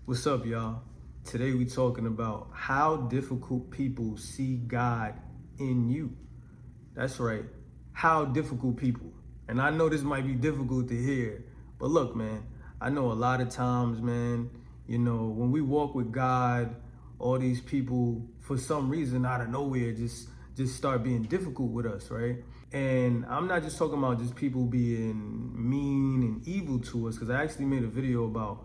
What's up, y'all? Today we talking about how difficult people see God in you. That's right. How difficult people. And I know this might be difficult to hear, but look, man, I know a lot of times, man, when we walk with God, all these people, for some reason, out of nowhere, just start being difficult with us, right? And I'm not just talking about just people being mean and evil to us, because I actually made a video about,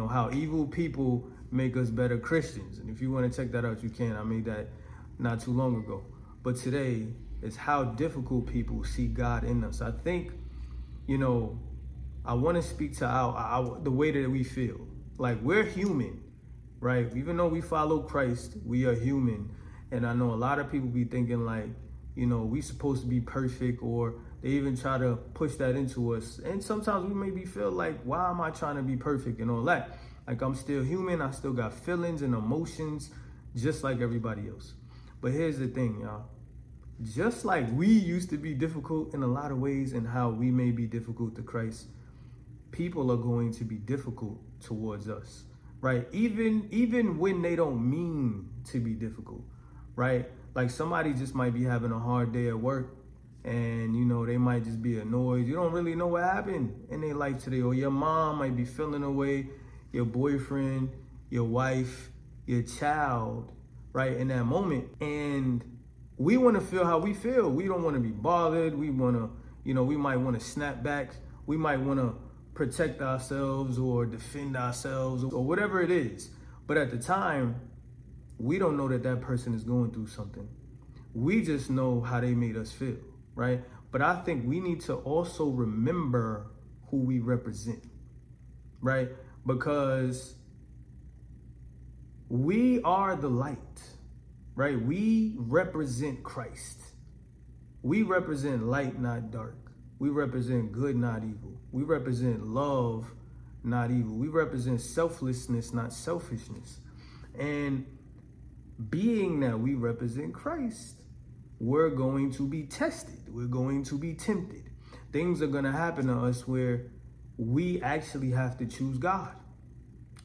how evil people make us better Christians. And if you want to check that out, you can. I made that not too long ago. But today is how difficult people see God in us. I think, I want to speak to our the way that we feel. Like, we're human, right? Even though we follow Christ, we are human. And I know a lot of people be thinking like, we supposed to be perfect, or they even try to push that into us. And sometimes we maybe feel like, why am I trying to be perfect and all that? Like, I'm still human. I still got feelings and emotions just like everybody else. But here's the thing, y'all. Just like we used to be difficult in a lot of ways and how we may be difficult to Christ, people are going to be difficult towards us, right? Even when they don't mean to be difficult, right? Like, somebody just might be having a hard day at work, and they might just be annoyed. You don't really know what happened in their life today, or your mom might be feeling away, your boyfriend, your wife, your child, right, in that moment. And we want to feel how we feel. We don't want to be bothered. We want to, we might want to snap back. We might want to protect ourselves or defend ourselves or whatever it is. But at the time, we don't know that that person is going through something. We just know how they made us feel, right? But I think we need to also remember who we represent, right? Because we are the light, right? We represent Christ. We represent light, not dark. We represent good, not evil. We represent love, not evil. We represent selflessness, not selfishness. And being that we represent Christ, we're going to be tested. We're going to be tempted. Things are going to happen to us where we actually have to choose God.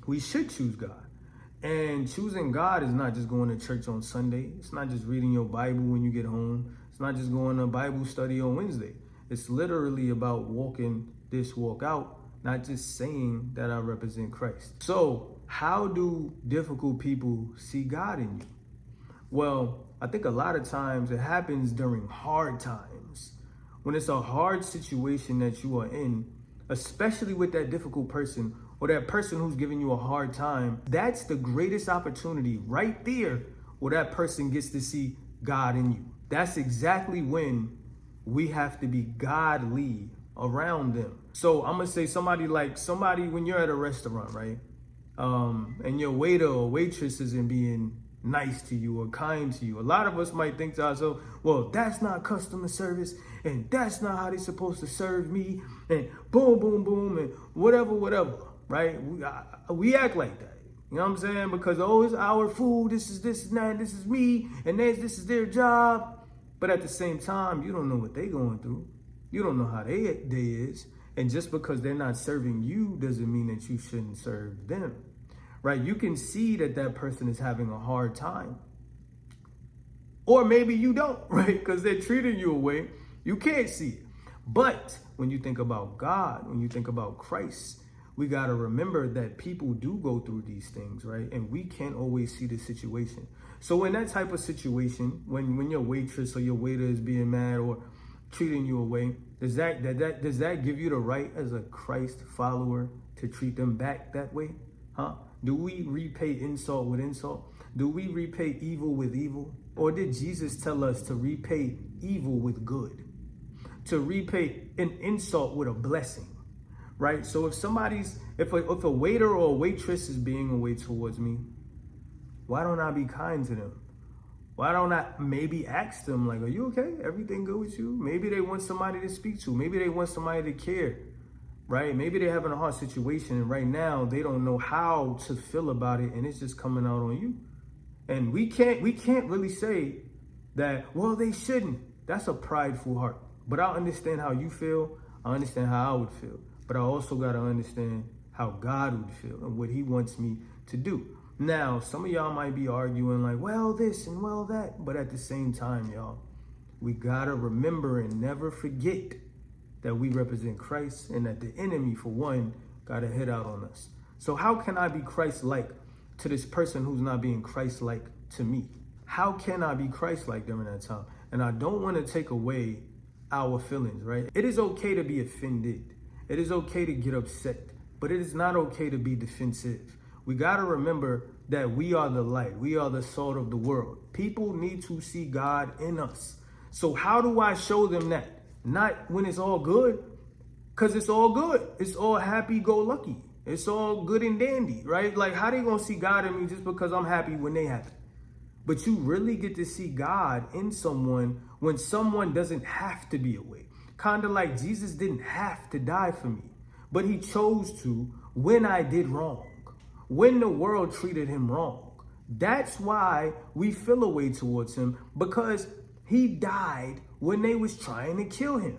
We should choose God. And choosing God is not just going to church on Sunday. It's not just reading your Bible when you get home. It's not just going to Bible study on Wednesday. It's literally about walking this walk out, not just saying that I represent Christ. So, how do difficult people see God in you? Well, I think a lot of times it happens during hard times. When it's a hard situation that you are in, especially with that difficult person or that person who's giving you a hard time, that's the greatest opportunity right there where that person gets to see God in you. That's exactly when we have to be godly around them. So I'm gonna say somebody when you're at a restaurant, right? And your waiter or waitress isn't being nice to you or kind to you. A lot of us might think to ourselves, well, that's not customer service, and that's not how they're supposed to serve me, and boom, boom, boom, and whatever, right? We act like that. You know what I'm saying? Because, oh, it's our food, this is this and that, this is me, and this is their job. But at the same time, you don't know what they're going through. You don't know how their day is. And just because they're not serving you doesn't mean that you shouldn't serve them, right? You can see that that person is having a hard time. Or maybe you don't, right? Because they're treating you a way you can't see it. But when you think about God, when you think about Christ, we got to remember that people do go through these things, right? And we can't always see the situation. So in that type of situation, when your waitress or your waiter is being mad or treating you away, does that give you the right as a Christ follower to treat them back that way? Huh? Do we repay insult with insult? Do we repay evil with evil? Or did Jesus tell us to repay evil with good? To repay an insult with a blessing? Right? So if a waiter or a waitress is being away towards me, why don't I be kind to them? Why don't I maybe ask them, like, are you okay? Everything good with you? Maybe they want somebody to speak to. Maybe they want somebody to care, right? Maybe they're having a hard situation, and right now they don't know how to feel about it, and it's just coming out on you. And we can't really say that, well, they shouldn't. That's a prideful heart. But I understand how you feel. I understand how I would feel. But I also got to understand how God would feel and what he wants me to do. Now, some of y'all might be arguing like, well, this and well, that. But at the same time, y'all, we gotta remember and never forget that we represent Christ and that the enemy, for one, got a hit out on us. So how can I be Christ-like to this person who's not being Christ-like to me? How can I be Christ-like during that time? And I don't want to take away our feelings, right? It is okay to be offended. It is okay to get upset, but it is not okay to be defensive. We got to remember that we are the light. We are the salt of the world. People need to see God in us. So how do I show them that? Not when it's all good, because it's all good. It's all happy-go-lucky. It's all good and dandy, right? Like, how they gonna see God in me just because I'm happy when they happy? But you really get to see God in someone when someone doesn't have to be away. Kind of like Jesus didn't have to die for me, but he chose to when I did wrong, when the world treated him wrong. That's why we feel a way towards him, because he died when they was trying to kill him.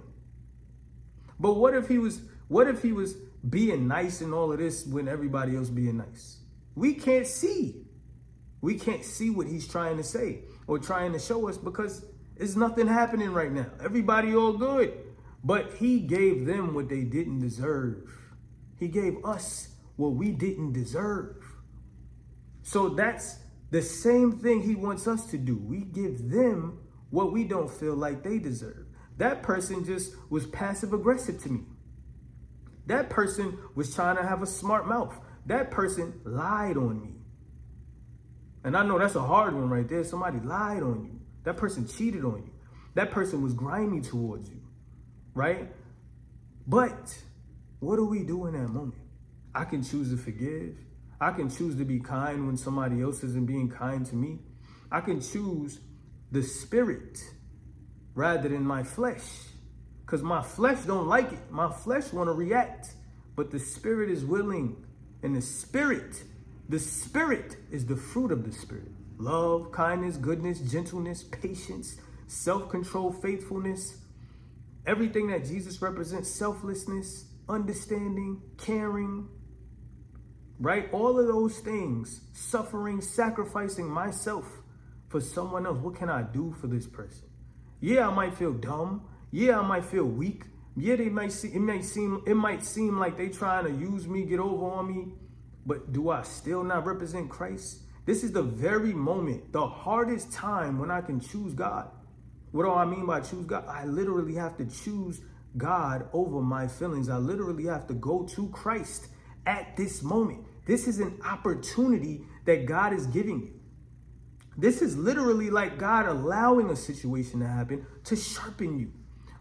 But what if he was being nice and all of this when everybody else being nice? We can't see. We can't see what he's trying to say or trying to show us because there's nothing happening right now. Everybody all good. But he gave them what they didn't deserve. He gave us what we didn't deserve. So that's the same thing he wants us to do. We give them what we don't feel like they deserve. That person just was passive aggressive to me. That person was trying to have a smart mouth. That person lied on me. And I know that's a hard one right there. Somebody lied on you. That person cheated on you. That person was grimy towards you, right? But what do we do in that moment? I can choose to forgive. I can choose to be kind when somebody else isn't being kind to me. I can choose the spirit rather than my flesh, because my flesh don't like it. My flesh want to react, but the spirit is willing. And the spirit is the fruit of the spirit. Love, kindness, goodness, gentleness, patience, self-control, faithfulness, everything that Jesus represents, selflessness, understanding, caring, right? All of those things, suffering, sacrificing myself for someone else. What can I do for this person? Yeah, I might feel dumb. Yeah, I might feel weak. Yeah, it might seem like they trying to use me, get over on me. But do I still not represent Christ? This is the very moment, the hardest time when I can choose God. What do I mean by choose God? I literally have to choose God over my feelings. I literally have to go to Christ at this moment. This is an opportunity that God is giving you. This is literally like God allowing a situation to happen to sharpen you,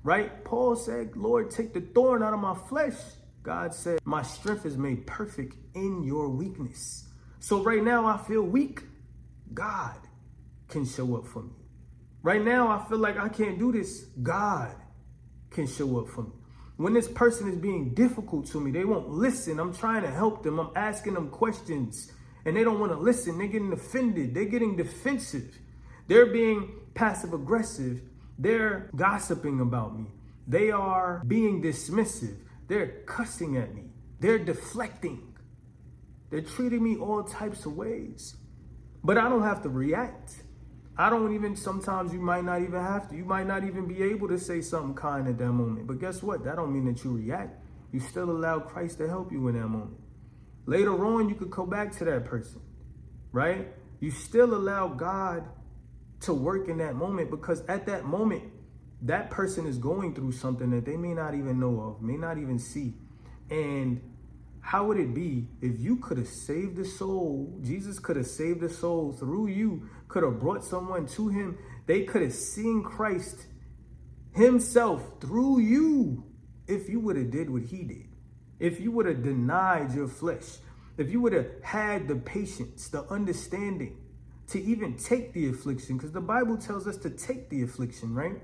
right? Paul said, Lord, take the thorn out of my flesh. God said, my strength is made perfect in your weakness. So right now I feel weak. God can show up for me. Right now I feel like I can't do this. God can show up for me. When this person is being difficult to me, they won't listen. I'm trying to help them. I'm asking them questions and they don't want to listen. They're getting offended. They're getting defensive. They're being passive aggressive. They're gossiping about me. They are being dismissive. They're cussing at me. They're deflecting. They're treating me all types of ways. But I don't have to react. Sometimes you might not even have to. You might not even be able to say something kind at that moment. But guess what? That don't mean that you react. You still allow Christ to help you in that moment. Later on, you could go back to that person, right? You still allow God to work in that moment, because at that moment, that person is going through something that they may not even know of, may not even see. And how would it be if you could have saved the soul? Jesus could have saved the soul through you, could have brought someone to him. They could have seen Christ himself through you if you would have did what he did. If you would have denied your flesh, if you would have had the patience, the understanding to even take the affliction, because the Bible tells us to take the affliction, right?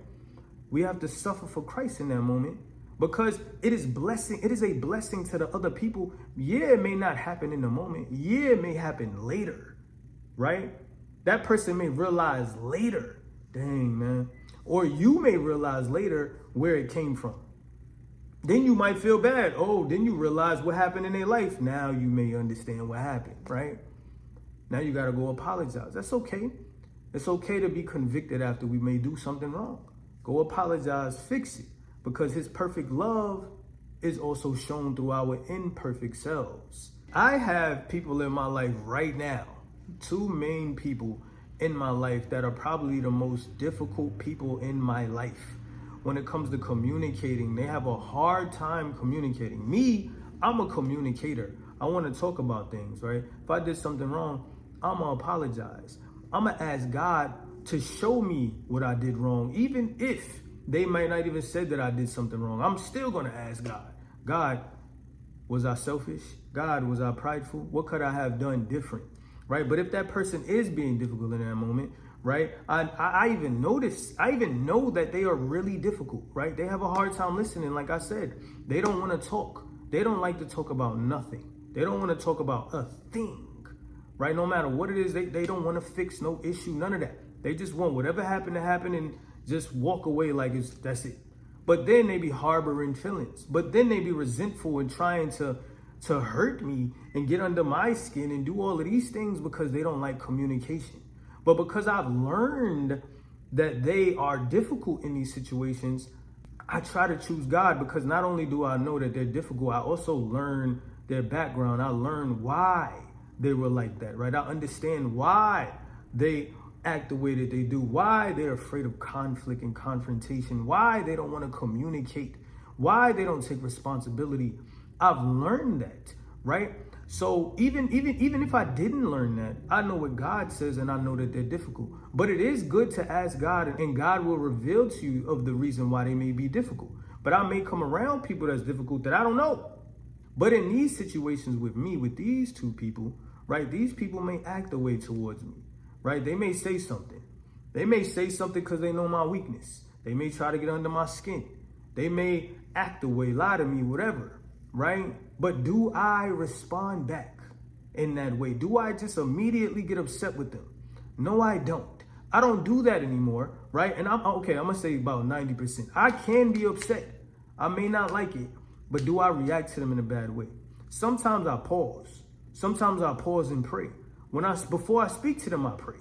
We have to suffer for Christ in that moment, because it is blessing. It is a blessing to the other people. Yeah, it may not happen in the moment. Yeah, it may happen later, right? That person may realize later, dang, man. Or you may realize later where it came from. Then you might feel bad. Oh, then you realize what happened in their life. Now you may understand what happened, right? Now you got to go apologize. That's okay. It's okay to be convicted after we may do something wrong. Go apologize, fix it. Because his perfect love is also shown through our imperfect selves. I have people in my life right now, two main people in my life that are probably the most difficult people in my life. When it comes to communicating, they have a hard time communicating. Me, I'm a communicator. I want to talk about things, right? If I did something wrong, I'm going to apologize. I'm going to ask God to show me what I did wrong. Even if they might not even say that I did something wrong, I'm still going to ask God. God, was I selfish? God, was I prideful? What could I have done different? Right? But if that person is being difficult in that moment, right? I even know that they are really difficult, right? They have a hard time listening. Like I said, they don't want to talk. They don't like to talk about nothing. They don't want to talk about a thing, right? No matter what it is, they don't want to fix no issue, none of that. They just want whatever happened to happen and just walk away like that's it. But then they be harboring feelings. But then they be resentful and trying to hurt me and get under my skin and do all of these things because they don't like communication. But because I've learned that they are difficult in these situations, I try to choose God, because not only do I know that they're difficult, I also learn their background. I learn why they were like that, right? I understand why they act the way that they do, why they're afraid of conflict and confrontation, why they don't want to communicate, why they don't take responsibility. I've learned that, right? So even if I didn't learn that, I know what God says and I know that they're difficult. But it is good to ask God, and God will reveal to you of the reason why they may be difficult. But I may come around people that's difficult that I don't know. But in these situations with me, with these two people, right, these people may act a way towards me, right? They may say something. They may say something because they know my weakness. They may try to get under my skin. They may act a way, lie to me, whatever, right? But do I respond back in that way? Do I just immediately get upset with them? No, I don't. I don't do that anymore, right? And I'm going to say about 90%. I can be upset. I may not like it, but do I react to them in a bad way? Sometimes I pause. Sometimes I pause and pray. Before I speak to them, I pray,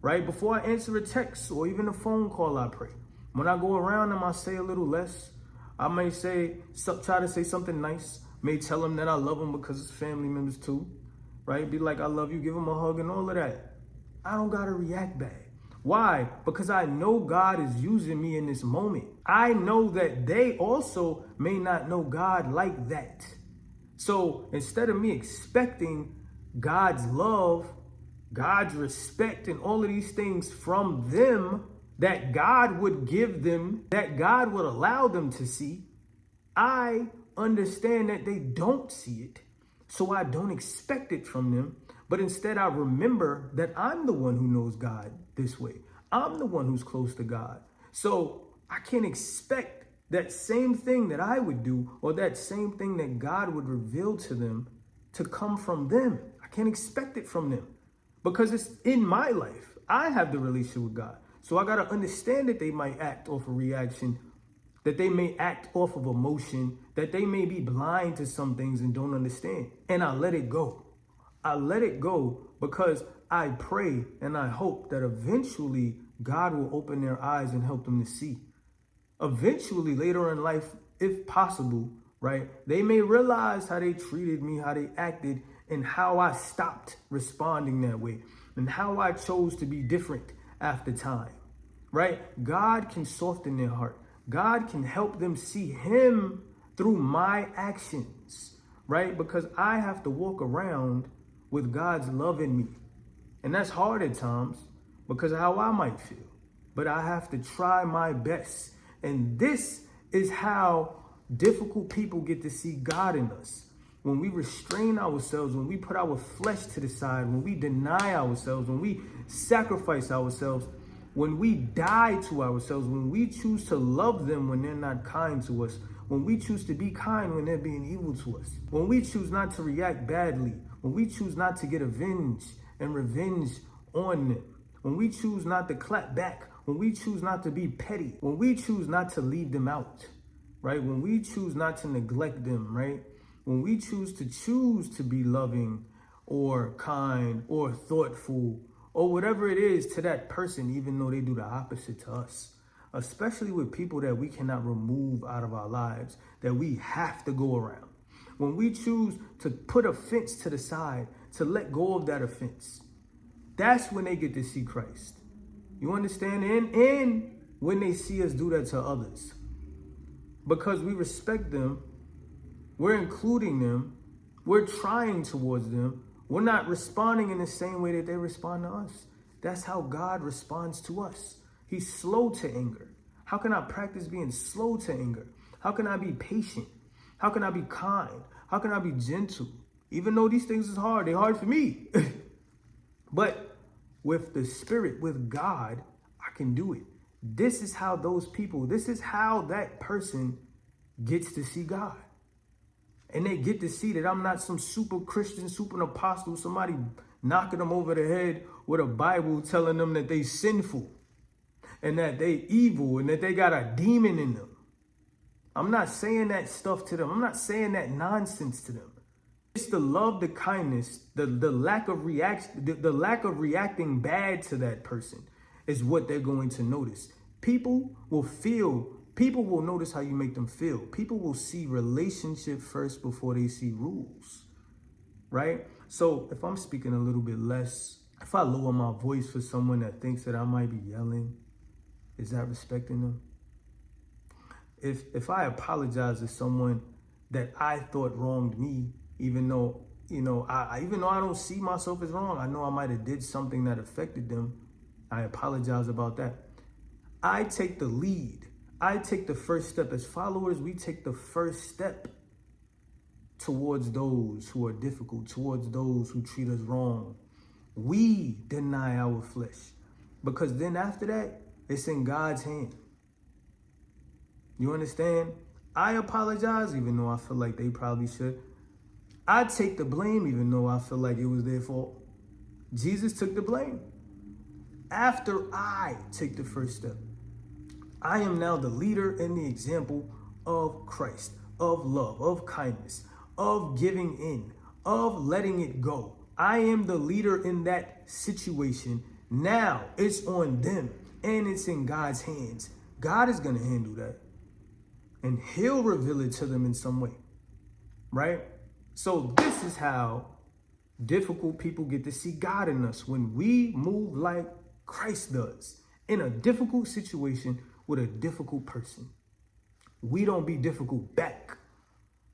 right? Before I answer a text or even a phone call, I pray. When I go around them, I say a little less. I may try to say something nice. May tell them that I love them because it's family members too, right? Be like, I love you, give them a hug and all of that. I don't got to react bad. Why? Because I know God is using me in this moment. I know that they also may not know God like that. So instead of me expecting God's love, God's respect, and all of these things from them that God would give them, that God would allow them to see, I understand that they don't see it. So I don't expect it from them. But instead, I remember that I'm the one who knows God this way. I'm the one who's close to God. So I can't expect that same thing that I would do, or that same thing that God would reveal to them, to come from them. I can't expect it from them because it's in my life. I have the relationship with God. So I got to understand that they might act off a reaction, that they may act off of emotion, that they may be blind to some things and don't understand. And I let it go. I let it go because I pray and I hope that eventually God will open their eyes and help them to see. Eventually, later in life, if possible, right, they may realize how they treated me, how they acted, and how I stopped responding that way, and how I chose to be different after time, right? God can soften their heart. God can help them see him through my actions, right? Because I have to walk around with God's love in me. And that's hard at times because of how I might feel. But I have to try my best. And this is how difficult people get to see God in us. When we restrain ourselves, when we put our flesh to the side, when we deny ourselves, when we sacrifice ourselves, when we die to ourselves, when we choose to love them when they're not kind to us, when we choose to be kind when they're being evil to us, when we choose not to react badly, when we choose not to get revenge on them, when we choose not to clap back, when we choose not to be petty, when we choose not to leave them out, right? When we choose not to neglect them, right? When we choose to be loving or kind or thoughtful or whatever it is to that person, even though they do the opposite to us, especially with people that we cannot remove out of our lives, that we have to go around. When we choose to put offense to the side, to let go of that offense, that's when they get to see Christ. You understand? And when they see us do that to others, because we respect them, we're including them, we're trying towards them, we're not responding in the same way that they respond to us. That's how God responds to us. He's slow to anger. How can I practice being slow to anger? How can I be patient? How can I be kind? How can I be gentle? Even though these things is hard, they're hard for me. But with the Spirit, with God, I can do it. This is how this is how that person gets to see God. And they get to see that I'm not some super Christian, super apostle, somebody knocking them over the head with a Bible telling them that they sinful and that they evil and that they got a demon in them. I'm not saying that stuff to them. I'm not saying that nonsense to them. It's the love, the kindness, the lack of reaction, the lack of reacting bad to that person is what they're going to notice. People will notice how you make them feel. People will see relationship first before they see rules, right? So if I'm speaking a little bit less, if I lower my voice for someone that thinks that I might be yelling, is that respecting them? If I apologize to someone that I thought wronged me, even though, I don't see myself as wrong, I know I might have did something that affected them, I apologize about that. I take the lead. I take the first step. As followers, we take the first step towards those who are difficult, towards those who treat us wrong. We deny our flesh, because then after that, it's in God's hand. You understand? I apologize, even though I feel like they probably should. I take the blame, even though I feel like it was their fault. Jesus took the blame. After I take the first step, I am now the leader and the example of Christ, of love, of kindness, of giving in, of letting it go. I am the leader in that situation. Now it's on them and it's in God's hands. God is going to handle that. And he'll reveal it to them in some way, right? So this is how difficult people get to see God in us, when we move like Christ does in a difficult situation with a difficult person. We don't be difficult back,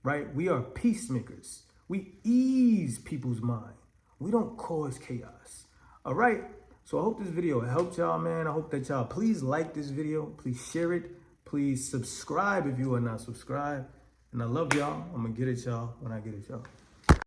right? We are peacemakers. We ease people's mind. We don't cause chaos. All right. So I hope this video helped y'all, man. I hope that y'all please like this video. Please share it. Please subscribe if you are not subscribed. And I love y'all. I'm going to get at y'all when I get at y'all.